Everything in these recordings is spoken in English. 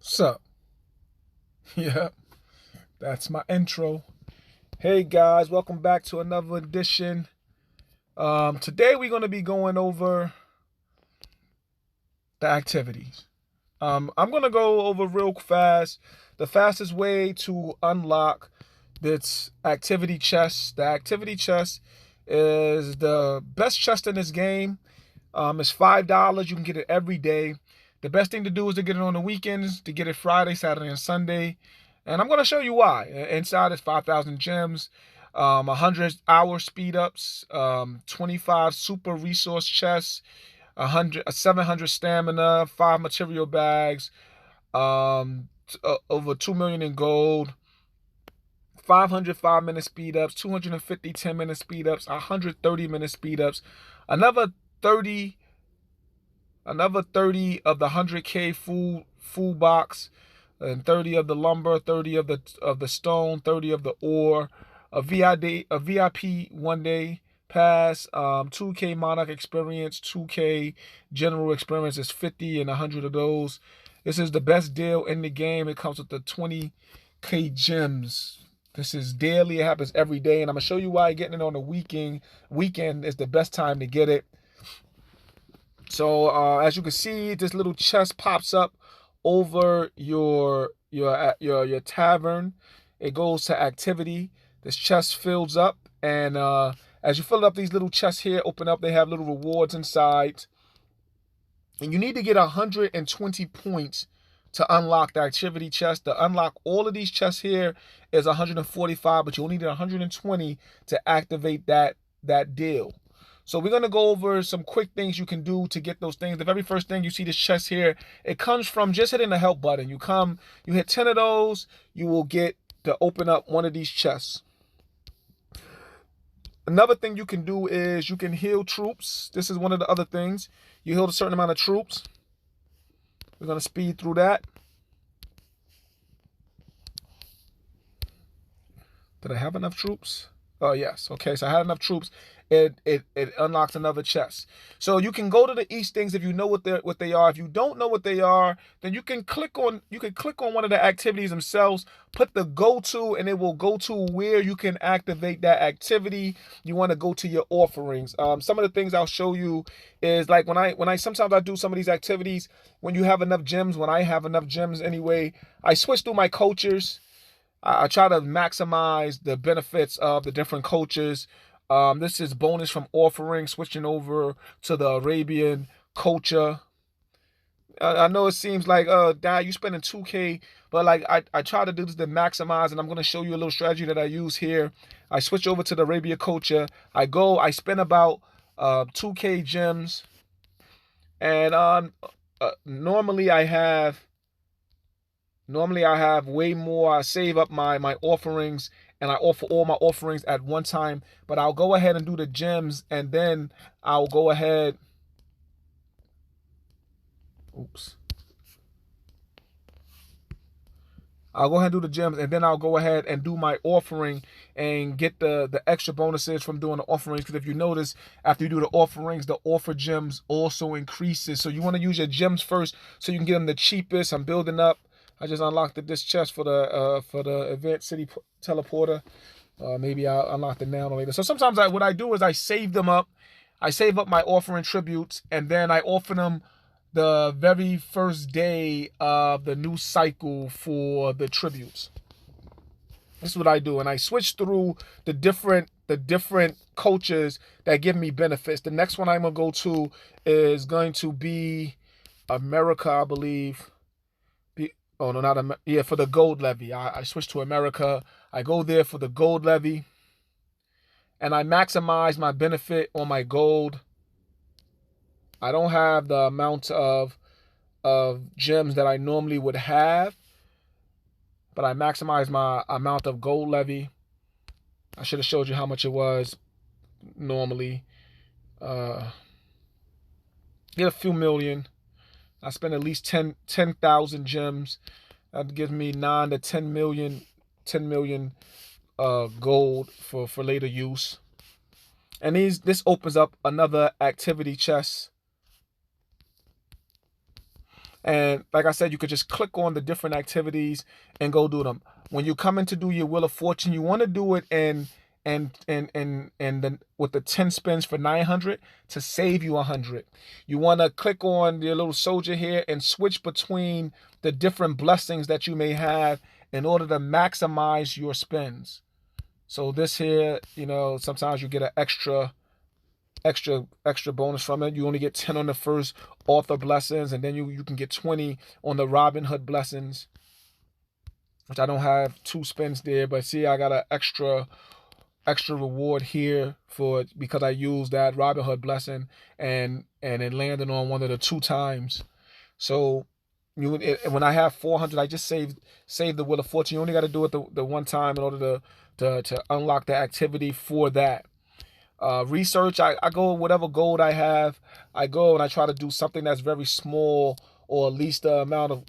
So, yeah, that's my intro. Hey guys, welcome back to another edition. Today we're going to be going over the activities. I'm going to go over real fast the fastest way to unlock this activity chest. The activity chest is the best chest in this game. It's $5. You can get it every day. The best thing to do is to get it on the weekends, to get it Friday, Saturday, and Sunday. And I'm going to show you why. Inside is 5,000 gems, 100-hour speed ups, 25 super resource chests, 700 stamina, 5 material bags, over 2 million in gold, 500 5-minute speed ups, 250 10-minute speed ups, 100 30-minute speed ups, another 30 of the 100K food box, and 30 of the lumber, 30 of the stone, 30 of the ore, a VIP 1 day pass, 2K Monarch experience, 2K general experience is 50 and 100 of those. This is the best deal in the game. It comes with the 20K gems. This is daily. It happens every day, and I'm gonna show you why getting it on the weekend is the best time to get it. So as you can see, this little chest pops up over your tavern. It goes to activity. This chest fills up, and as you fill up, these little chests here open up. They have little rewards inside, and you need to get 120 points to unlock the activity chest. To unlock all of these chests here is 145, but you'll need 120 to activate that deal. So we're going to go over some quick things you can do to get those things. The very first thing, you see this chest here, it comes from just hitting the help button. You hit 10 of those, you will get to open up one of these chests. Another thing you can do is you can heal troops. This is one of the other things. You heal a certain amount of troops. We're going to speed through that. Did I have enough troops? Oh, yes. Okay, so I had enough troops. It unlocks another chest. So you can go to these things if you know what they are. If you don't know what they are, then you can click on one of the activities themselves, put the go to, and it will go to where you can activate that activity. You want to go to your offerings. Some of the things I'll show you is like when I sometimes I do some of these activities when you have enough gems. When I have enough gems anyway, I switch through my cultures. I try to maximize the benefits of the different cultures. This is bonus from offering, switching over to the Arabian culture. I know it seems like, Dad, you spending 2K, but like I try to do this to maximize, and I'm going to show you a little strategy that I use here. I switch over to the Arabia culture. I spend about 2K gems, and normally I have way more. I save up my offerings, and I offer all my offerings at one time. But I'll go ahead and do the gems, and then I'll go ahead. Oops. I'll go ahead and do the gems, and then I'll go ahead and do my offering and get the extra bonuses from doing the offerings. Because if you notice, after you do the offerings, the offer gems also increases. So you want to use your gems first so you can get them the cheapest. I'm building up. I just unlocked this chest for the event city teleporter. Maybe I'll unlock it now or later. So sometimes what I do is I save them up. I save up my offering tributes, and then I offer them the very first day of the new cycle for the tributes. This is what I do, and I switch through the different cultures that give me benefits. The next one I'm gonna go to is going to be America, I believe. Oh no, not yeah, for the gold levy. I switch to America. I go there for the gold levy, and I maximize my benefit on my gold. I don't have the amount of gems that I normally would have, but I maximize my amount of gold levy. I should have showed you how much it was normally. Get a few million. I spend at least 10,000 gems. That gives me 9 to 10 million gold for later use. And this opens up another activity chest. And like I said, you could just click on the different activities and go do them. When you come in to do your Wheel of Fortune, you want to do it in and then with the 10 spins for 900 to save you 100. You want to click on your little soldier here and switch between the different blessings that you may have in order to maximize your spins. So this here, sometimes you get an extra bonus from it. You only get 10 on the first author blessings, and then you can get 20 on the Robin Hood blessings, which I don't have 2 spins there, but see, I got an extra reward here because I used that Robin Hood blessing and it landed on one of the 2 times. So when I have 400, I just save the Wheel of Fortune. You only got to do it the one time in order to unlock the activity for that. Research, I go whatever gold I have, I go and I try to do something that's very small, or at least the amount of,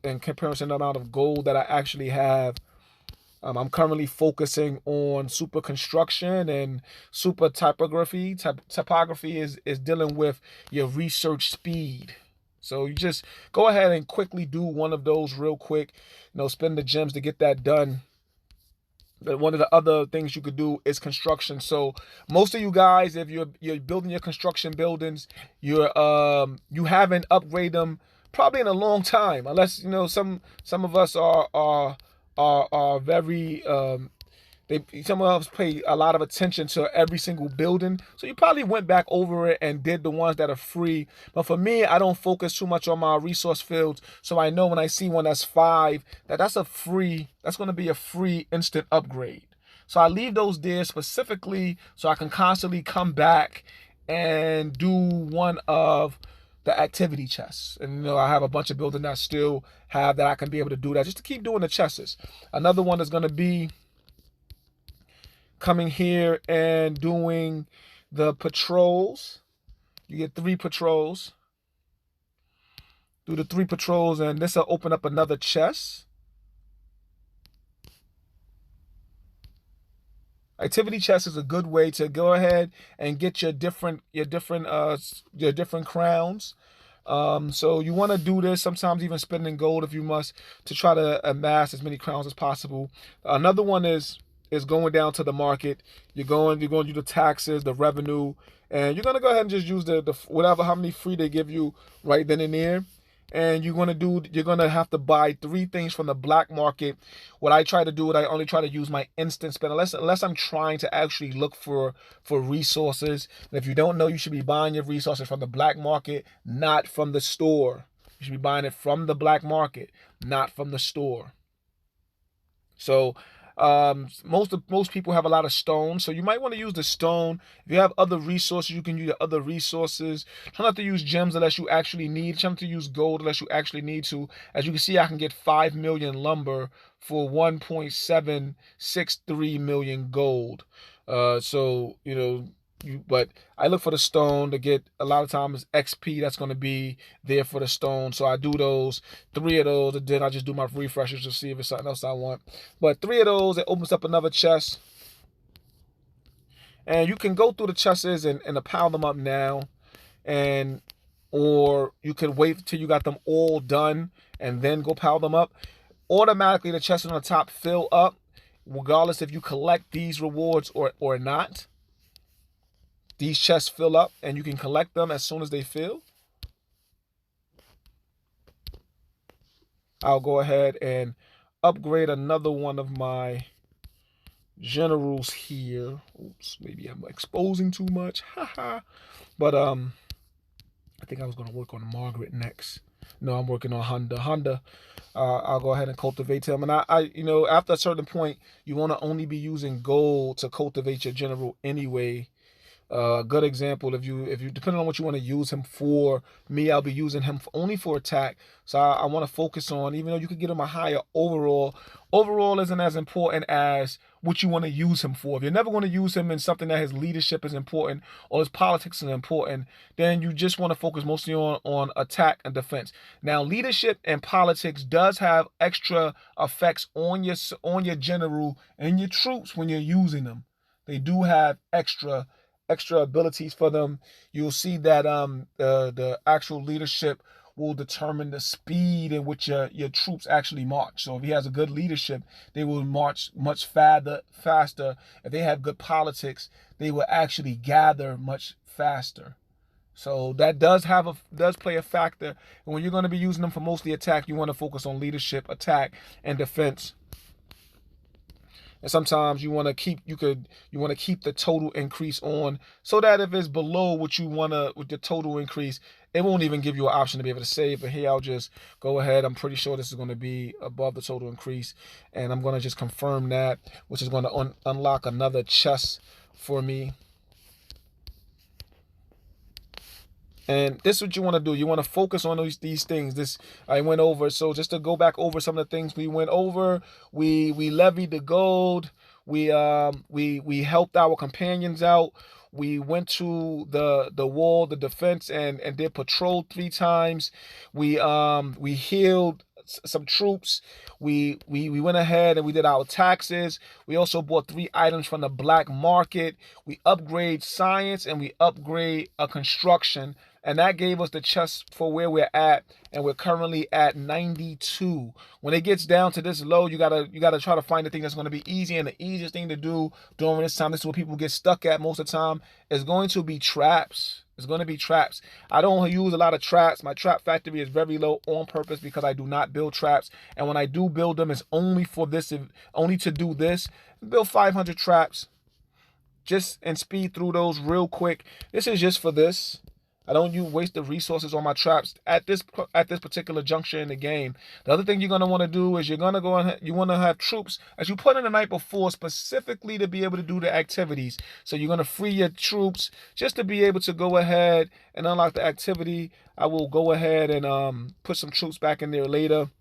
in comparison to the amount of gold that I actually have. I'm currently focusing on super construction and super typography. Typography is dealing with your research speed. So you just go ahead and quickly do one of those real quick. Spend the gems to get that done. But one of the other things you could do is construction. So most of you guys, if you're building your construction buildings, you haven't upgraded them probably in a long time, unless some of us are very some of us pay a lot of attention to every single building. So you probably went back over it and did the ones that are free. But for me, I don't focus too much on my resource fields. So I know when I see one that's 5, that's going to be a free instant upgrade. So I leave those there specifically so I can constantly come back and do one of the activity chests. And I have a bunch of buildings that I still have that I can be able to do that just to keep doing the chests. Another one is going to be coming here and doing the patrols. You get 3 patrols. Do the 3 patrols, and this will open up another chest. Activity chest is a good way to go ahead and get your different crowns. So you want to do this, sometimes even spending gold if you must, to try to amass as many crowns as possible. Another one is going down to the market. You're going to do the taxes, the revenue, and you're going to go ahead and just use the whatever, how many free they give you right then and there. And you're going to have to buy 3 things from the black market. What I try to do is I only try to use my instant spend unless I'm trying to actually look for resources. And if you don't know, you should be buying your resources from the black market, not from the store. You should be buying it from the black market, not from the store. So most people have a lot of stone, so you might want to use the stone. If you have other resources, you can use the other resources. Try not to use gems unless you actually need. Try not to use gold unless you actually need to. As you can see, I can get 5 million lumber for 1.763 million gold. But I look for the stone to get, a lot of times, XP that's going to be there for the stone. So I do those 3 of those, and then I just do my refreshers to see if it's something else I want. But 3 of those, it opens up another chest. And you can go through the chests and pile them up now, or you can wait till you got them all done and then go pile them up. Automatically, the chests on the top fill up, regardless if you collect these rewards or not. These chests fill up, and you can collect them as soon as they fill. I'll go ahead and upgrade another one of my generals here. Oops, maybe I'm exposing too much. Haha. But I think I was going to work on Margaret next. No, I'm working on Honda. I'll go ahead and cultivate him. And I after a certain point, you want to only be using gold to cultivate your general anyway. A good example, if you depending on what you want to use him for, me, I'll be using him only for attack. So I want to focus on, even though you could get him a higher overall isn't as important as what you want to use him for. If you're never going to use him in something that his leadership is important or his politics is important, then you just want to focus mostly on attack and defense. Now, leadership and politics does have extra effects on your general and your troops when you're using them. They do have extra abilities for them. You'll see that the actual leadership will determine the speed in which your troops actually march. So if he has a good leadership, they will march much faster. If they have good politics, they will actually gather much faster. So that does play a factor. And when you're going to be using them for mostly attack, you want to focus on leadership, attack, and defense. And sometimes you want to keep the total increase on, so that if it's below what you want to with the total increase, it won't even give you an option to be able to save. But here I'll just go ahead. I'm pretty sure this is going to be above the total increase, and I'm going to just confirm that, which is going to unlock another chest for me. And this is what you want to do. You want to focus on these things. This I went over. So just to go back over some of the things we went over, we levied the gold. We helped our companions out. We went to the wall, the defense, and did patrol 3 times. We healed some troops. We went ahead and we did our taxes. We also bought 3 items from the black market. We upgrade science and we upgrade a construction, and that gave us the chest for where we're at, and we're currently at 92. When it gets down to this low, you gotta try to find the thing that's going to be easy, and the easiest thing to do during this time, this is what people get stuck at most of the time, is going to be traps. It's going to be traps. I don't use a lot of traps. My trap factory is very low on purpose because I do not build traps. And when I do build them, it's only for this, only to do this. Build 500 traps just and speed through those real quick. This is just for this. I don't waste the resources on my traps at this particular juncture in the game. The other thing you're going to want to do is you're going to go and you want to have troops as you put in the night before, specifically to be able to do the activities. So you're going to free your troops just to be able to go ahead and unlock the activity. I will go ahead and put some troops back in there later.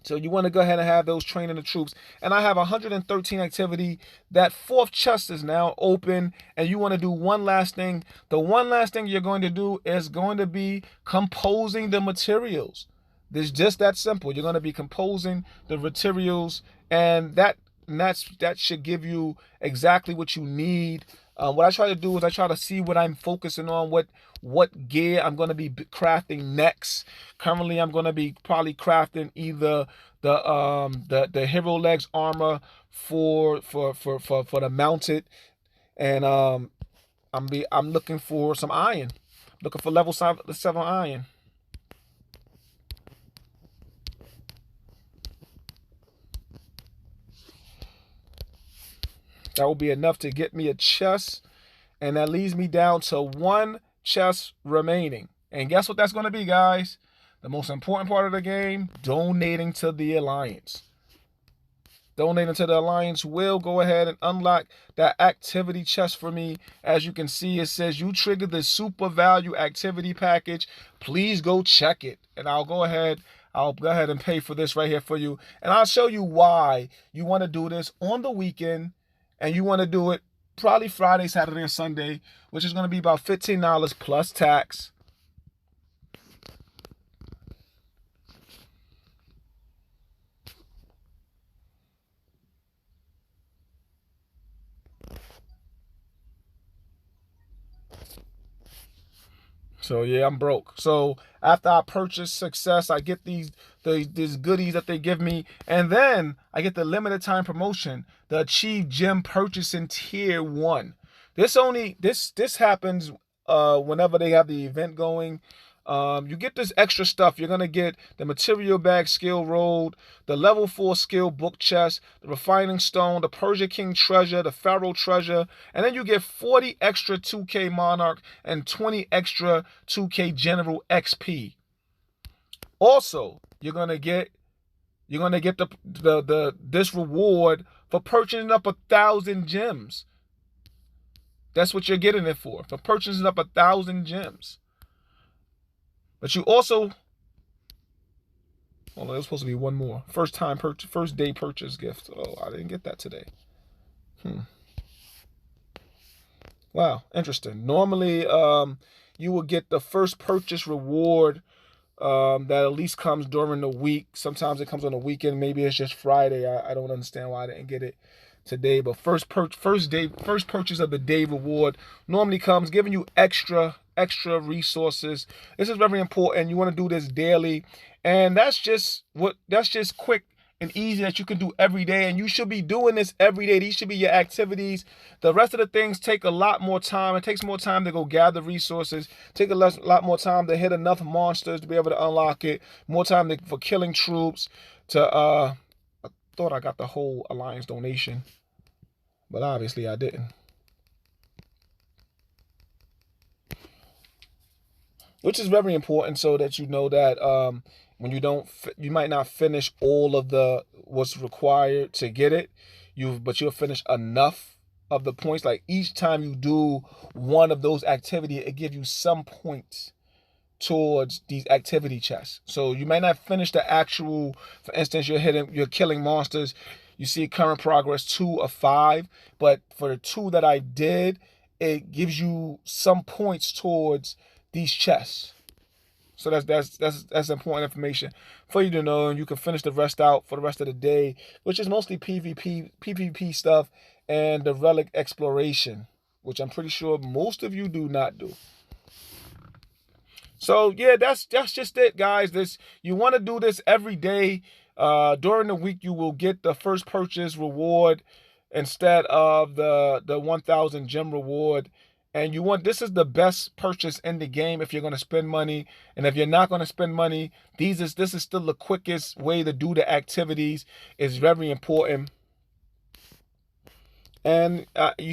So you want to go ahead and have those training the troops. And I have 113 activity. That 4th chest is now open. And you want to do one last thing. The one last thing you're going to do is going to be composing the materials. It's just that simple. You're going to be composing the materials. And that should give you exactly what you need. What I try to do is I try to see what I'm focusing on, what gear I'm going to be crafting next. Currently, I'm going to be probably crafting either the hero legs armor for the mounted, and I'm looking for some iron, looking for level 7 iron. That will be enough to get me a chest, and that leaves me down to 1 chest remaining. And guess what that's going to be, guys? The most important part of the game, donating to the Alliance. Donating to the Alliance will go ahead and unlock that activity chest for me. As you can see, it says you triggered the super value activity package. Please go check it. And I'll go ahead and pay for this right here for you. And I'll show you why you want to do this on the weekend. And you want to do it probably Friday, Saturday, or Sunday, which is going to be about $15 plus tax. So yeah, I'm broke. So after I purchase success, I get these goodies that they give me, and then I get the limited time promotion, the Achieve Gem Purchase in Tier 1. This happens whenever they have the event going. You get this extra stuff. You're gonna get the material bag skill rolled, the level 4 skill book chest, the refining stone, the Persia King treasure, the Pharaoh treasure, and then you get 40 extra 2K Monarch and 20 extra 2K General XP. Also, you're gonna get this reward for purchasing up 1,000 gems. That's what you're getting it for purchasing up 1,000 gems. But you also, well, there's supposed to be one more. First day purchase gift. Oh, I didn't get that today. Wow, interesting. Normally, you will get the first purchase reward that at least comes during the week. Sometimes it comes on the weekend. Maybe it's just Friday. I don't understand why I didn't get it today. But first purchase of the day reward normally comes giving you extra extra resources. This is very important. You want to do this daily, and that's just quick and easy that you can do every day, and you should be doing this every day. These should be your activities. The rest of the things take a lot more time. It takes more time to go gather resources, take a lot more time to hit enough monsters to be able to unlock it, more time for killing troops. I thought I got the whole alliance donation, but obviously I didn't. Which is very important, so that you know that when you might not finish all of what's required to get it, but you'll finish enough of the points. Like each time you do one of those activities, it gives you some points towards these activity chests. So you may not finish the actual, for instance, you're killing monsters. You see current progress 2 of 5, but for the 2 that I did, it gives you some points towards these chests. So that's important information for you to know, and you can finish the rest out for the rest of the day, which is mostly PvP stuff, and the relic exploration, which I'm pretty sure most of you do not do. So yeah, that's just it, guys. You want to do this every day. During the week, you will get the first purchase reward instead of the 1,000 gem reward. And this is the best purchase in the game if you're going to spend money. And if you're not going to spend money, this is still the quickest way to do the activities. It's very important. And you